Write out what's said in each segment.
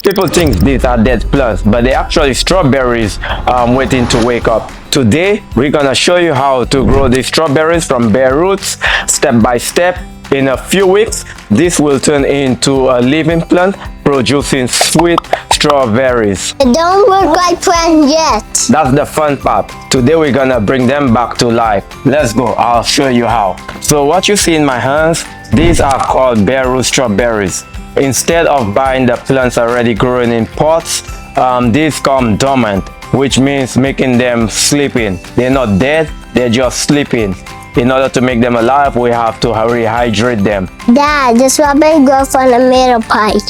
People think these are dead plants, but they're actually strawberries waiting to wake up. Today, we're gonna show you how to grow these strawberries from bare roots, step by step. In a few weeks, this will turn into a living plant producing sweet strawberries. They don't look like plants yet. That's the fun part. Today we're gonna bring them back to life. Let's go, I'll show you how. So what you see in my hands, these are called bare root strawberries. Instead of buying the plants already growing in pots, these come dormant, which means making them sleeping. They're not dead, they're just sleeping. In order to make them alive, we have to rehydrate them. Dad, the strawberry grows from the middle part.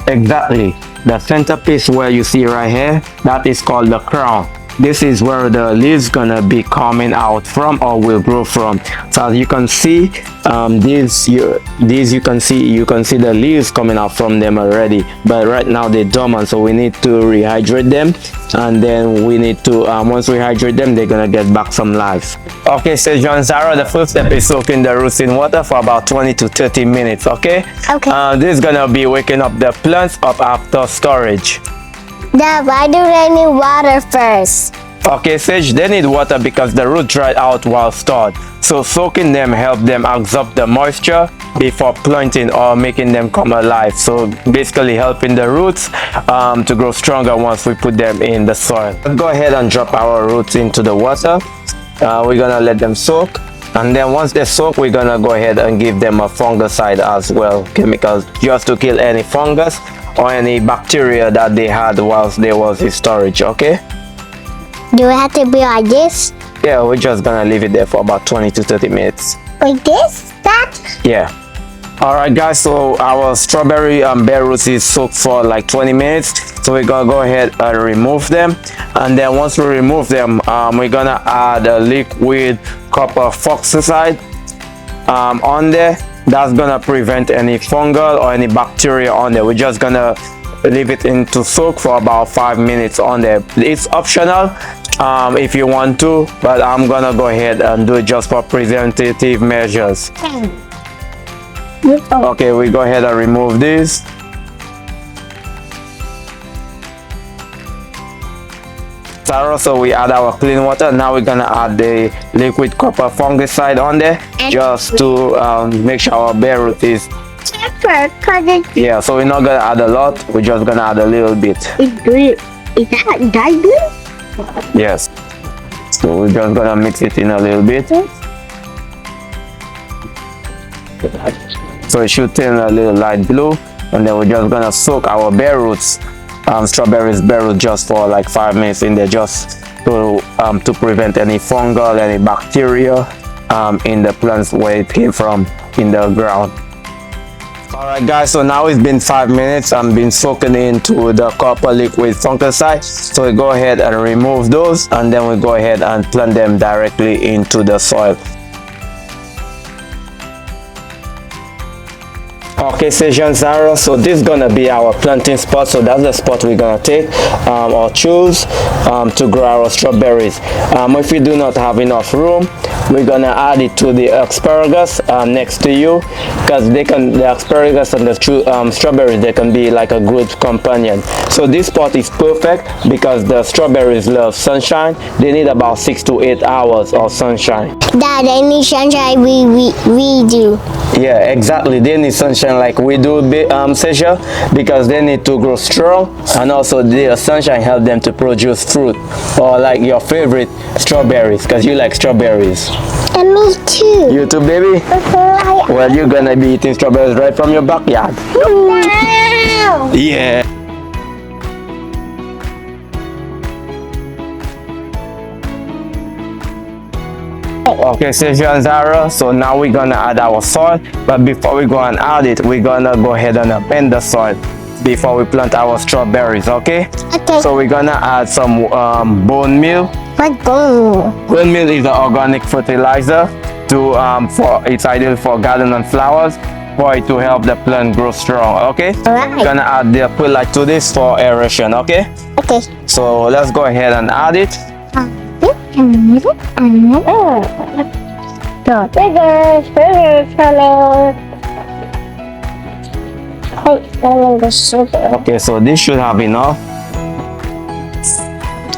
Exactly. The centerpiece where you see right here, that is called the crown. This is where the leaves gonna be coming out from or will grow from. So as you can see, you can see the leaves coming out from them already. But right now they're dormant, so we need to rehydrate them, and then we need to once we hydrate them, they're gonna get back some life. Okay, so John Zara, the first step is soaking the roots in water for about 20 to 30 minutes. Okay. This is gonna be waking up the plants up after storage. Dad, why do they need water first? Okay, Sage, they need water because the root dried out while stored. So soaking them help them absorb the moisture before planting or making them come alive. So basically helping the roots to grow stronger once we put them in the soil. Let's go ahead and drop our roots into the water. We're gonna let them soak. And then once they soak, we're gonna go ahead and give them a fungicide as well, chemicals, just to kill any fungus or any bacteria that they had whilst they was in storage. Okay, Do it have to be like this? yeah, we're just gonna leave it there for about 20 to 30 minutes. Like this? That? Yeah. All right guys, so our strawberry bare roots is soaked for like 20 minutes, so we're gonna go ahead and remove them. And then once we remove them, we're gonna add a liquid copper fungicide on there. That's gonna prevent any fungal or any bacteria on there. We're just gonna leave it in to soak for about 5 minutes on there. It's optional if you want to, but I'm gonna go ahead and do it just for preventative measures. Okay, we go ahead and remove this. So we add our clean water. Now we're gonna add the liquid copper fungicide on there, just to make sure our bare root is. Yeah, so we're not gonna add a lot. We're just gonna add a little bit. It's green. Is that dark blue? Yes. So we're just gonna mix it in a little bit. So it should turn a little light blue, and then we're just gonna soak our bare roots, strawberries bare roots, just for like 5 minutes in there, just to prevent any fungal, any bacteria in the plants where it came from in the ground. All right guys, so now it's been 5 minutes. I'm been soaking into the copper liquid fungicide, so we go ahead and remove those, and then we go ahead and plant them directly into the soil. Okay, Session Zara, so this is gonna be our planting spot. So that's the spot we're gonna take or choose to grow our strawberries. If we do not have enough room, we're gonna add it to the asparagus next to you, because the asparagus and the strawberries, they can be like a good companion. So this spot is perfect because the strawberries love sunshine. They need about 6 to 8 hours of sunshine. Dad, they need sunshine. We do. Yeah, exactly. They need sunshine like we do, Sesha, because they need to grow strong, and also the sunshine help them to produce fruit, or like your favorite strawberries, because you like strawberries. And me too. You too, baby? Well, you're gonna be eating strawberries right from your backyard. No. Yeah. Okay, Sesha and Zara, so now we're gonna add our soil, but before we go and add it, we're gonna go ahead and amend the soil before we plant our strawberries. Okay? Okay. So we're gonna add some bone meal. What bone? Bone meal is an organic fertilizer it's ideal for garden and flowers, for it to help the plant grow strong. Okay? Alright. We're gonna add the perlite to this for aeration. Okay? Okay. So let's go ahead and add it. Bigger, hello. I the sugar. Okay, so this should have enough.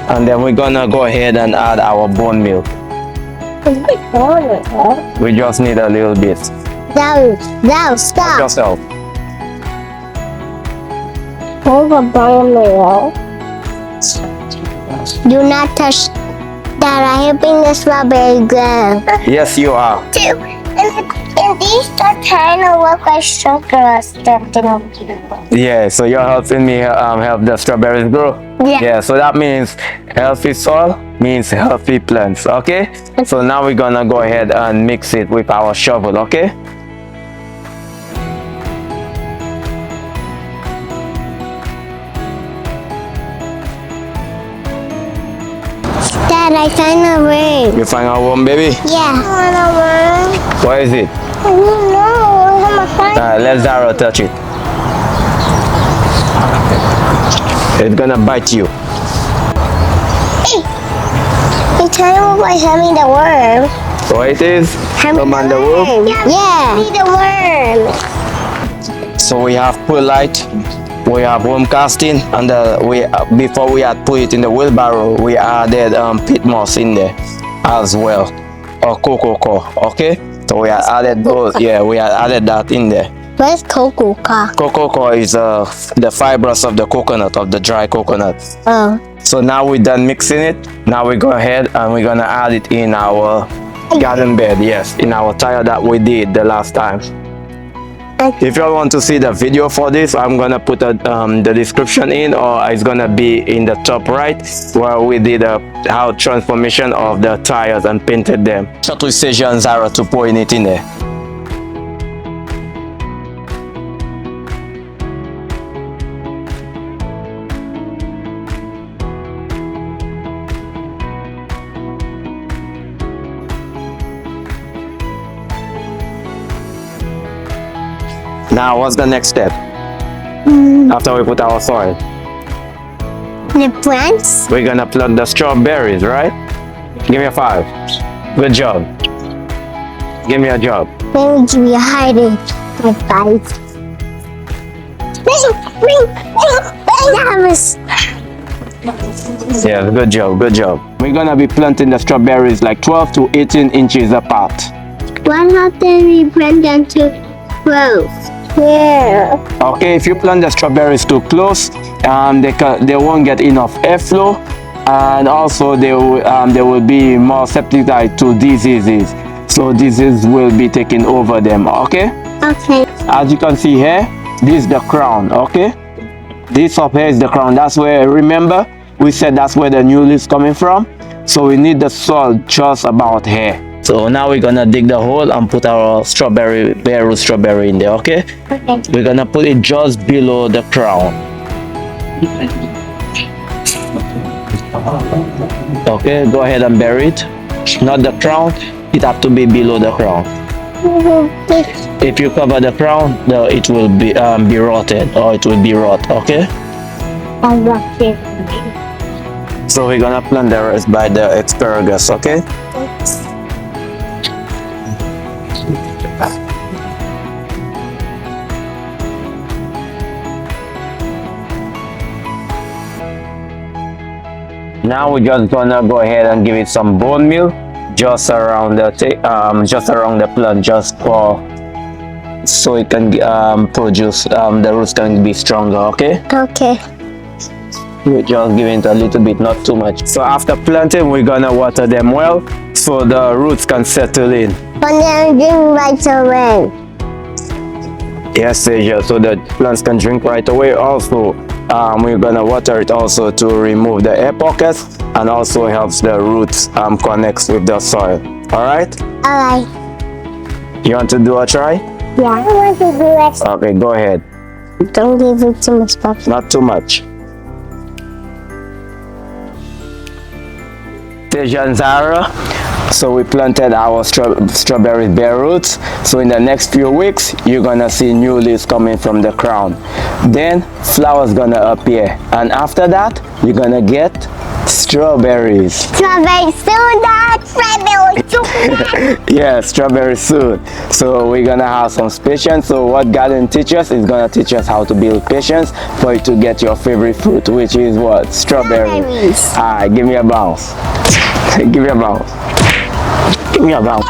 And then we're gonna go ahead and add our bone milk. We just need a little bit. No, stop. Yourself. Hold the bone milk. Do not touch that. I'm helping the strawberry grow. Yes, you are. And these are kind of look like sugar stuff. Yeah, so you're helping me help the strawberries grow. Yeah. So that means healthy soil means healthy plants. Okay. So now we're gonna go ahead and mix it with our shovel. Okay. Dad, I found a ring. You find our worm, baby? Yeah. I want a ring. What is it? I don't know. I'm a find. Let Zara touch it. It's gonna bite you. You tell me by having the worm. What it is? Dormant the worm. Yeah. The worm. So we have perlite, we have worm casting, and before we had put it in the wheelbarrow, we added peat moss in there as well, or cocoa coir. Okay, so we had added those. Yeah, we had added that in there. Where's cocoa coir? Cocoa coir is the fibrous of the coconut, of the dry coconut. Oh. So now we're done mixing it. Now we go ahead and we're gonna add it in our garden bed. Yes, in our tile that we did the last time. If you want to see the video for this, I'm gonna put the description in, or it's gonna be in the top right, where we did a how transformation of the tires and painted them. Shot with Seja and Zara to pouring it in there. Now, what's the next step? After we put our soil, The plants? we're gonna pluck the strawberries, right? Give me a 5. Good job. Give me a job. Maybe give me a hiding. My five. That was. Yeah, good job, good job. We're gonna be planting the strawberries like 12 to 18 inches apart. What happened? We plant them too close. Yeah. Okay, if you plant the strawberries too close, they won't get enough airflow, and also they will be more susceptible to diseases. So disease will be taking over them. Okay. Okay. As you can see here, this is the crown. Okay. This up here is the crown. That's where, remember, we said that's where the new leaves coming from. So we need the soil just about here. So now we're gonna dig the hole and put our strawberry, bare root strawberry in there. Okay. Okay. We're gonna put it just below the crown. Okay, go ahead and bury it. Not the crown, it have to be below the crown. If you cover the crown, it will be rotted, or it will be rot. Okay. I love it. So we're gonna plant the rest by the asparagus. Okay. Now we're just gonna go ahead and give it some bone meal just around the plant, just so it can produce the roots can be stronger. Okay. Okay. We're just giving it a little bit, not too much. So after planting, we're gonna water them well so the roots can settle in. But then drink right away. Yes, Asia, so the plants can drink right away. Also, we're gonna water it also to remove the air pockets, and also helps the roots connect with the soil. All right. Alright. You want to do a try? Yeah. I want to do it. Okay, go ahead. Don't give it too much, Papa. Not too much. Teja and Zara, so we planted our strawberry bare roots. So in the next few weeks, you're gonna see new leaves coming from the crown. Then flowers gonna appear, and after that, you're gonna get Strawberries. Strawberry soda. Strawberry soda. Yeah, strawberry soon. So we're gonna have some patience. So what garden teaches is gonna teach us how to build patience for you to get your favorite fruit, which is what? Strawberry. Strawberries. Alright, give me a bounce. Give me a bounce. Give me a bounce.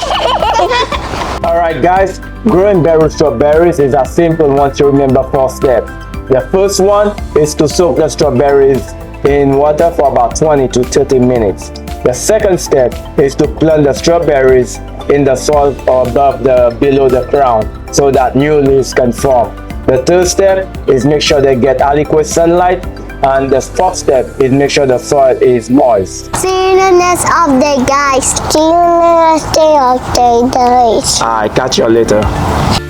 Alright guys, growing berry strawberries is as simple once you remember 4 steps. The first one is to soak the strawberries in water for about 20 to 30 minutes. The second step is to plant the strawberries in the soil or below the ground so that new leaves can form. The third step is make sure they get adequate sunlight, and the fourth step is make sure the soil is moist. See you in the next update, guys. See you in the next update, guys. I catch you later.